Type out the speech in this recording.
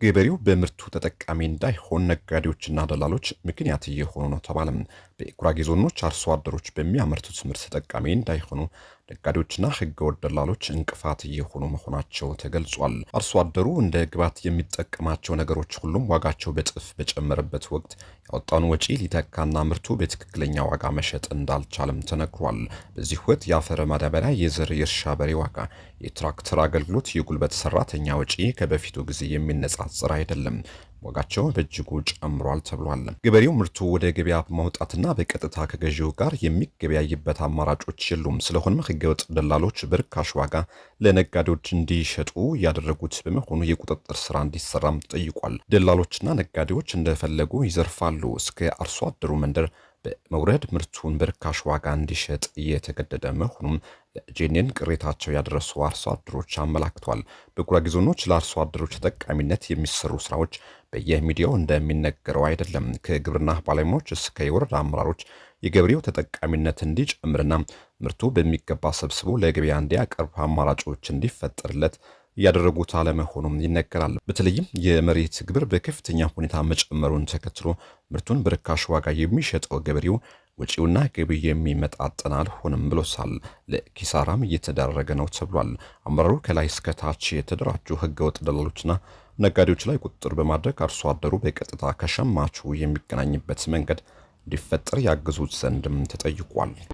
ገበሬው በምርቱ ተጠቃሚ እንዳይሆን ነጋዴዎችና ደላሎች ምክንያት እየሆኑ ነው ተባለም። በጉራጌ ዞኖች አርሶ አደሮች በሚያመርቱት ምርት ተጠቃሚ እንዳይሆኑ ነጋዴዎችና ህገወጥ ደላሎች እንቅፋት እየሆኑ መሆናቸው ተገልጿል። አርሶ አደሩ እንደ ግብዓት የሚጠቀማቸው ነገሮች ሁሉም ዋጋቸው በጥፍ በጨመረበት ወቅት ያወጣውን ወጪ ሊተካና ምርቱ በትክክለኛ ዋጋ መሸጥ እንዳልቻለም ተነግሯል። በዚህ ወቅት የአፈር ማዳበሪያ፣ የዘር፣ የእርሻ በሬ ዋጋ፣ የትራክተር አገልግሎት፣ የጉልበት ሰራተኛ ወጪ ከበፊቱ ጊዜ የሚነጻጸር አይደለም። ዋጋቸው በእጅጉ ጨምሯል ተብሏል። ገበሬው ምርቱ ወደ ገበያ በማውጣትና በቀጥታ ከገዢው ጋር የሚገበያይበት አማራጮች የሉም። ስለሆነም ህገወጥ ደላሎች በርካሽ ዋጋ ለነጋዴዎች እንዲሸጡ ያደረጉት በመሆኑ የቁጥጥር ስራ እንዲሰራም ጠይቋል። ደላሎችና ነጋዴዎች እንደፈለጉ ይዘርፋሉ። እስከ አርሶ አደሩ መንደር በመውረድ ምርቱን በርካሽ ዋጋ እንዲሸጥ እየተገደደ መሆኑን ለጄኔን ቅሬታቸው ያደረሱ አርሶ አደሮች አመላክቷል። በጉራጌ ዞኖች ለአርሶ አደሮች ተጠቃሚነት የሚሰሩ ስራዎች በየሚዲያው እንደሚነገረው አይደለም። ከግብርና ባለሙያዎች እስከ የወረዳ አመራሮች የገበሬው ተጠቃሚነት እንዲጨምርና ምርቱ በሚገባ ሰብስቦ ለገበያ እንዲያቀርብ አማራጮች እንዲፈጠርለት ያደረጉት አለመሆኑም ይነገራል። በተለይም የመሬት ግብር በከፍተኛ ሁኔታ መጨመሩን ተከትሎ ምርቱን በርካሽ ዋጋ የሚሸጠው ገበሬው ወጪውና ገቢ የሚመጣጠን አልሆነም ብሎሳል። ለኪሳራም እየተዳረገ ነው ተብሏል። አመራሩ ከላይ እስከ ታች የተደራጁ ህገወጥ ደላሎችና ነጋዴዎች ላይ ቁጥጥር በማድረግ አርሶ አደሩ በቀጥታ ከሸማቹ የሚገናኝበት መንገድ እንዲፈጠር ያግዙት ዘንድም ተጠይቋል።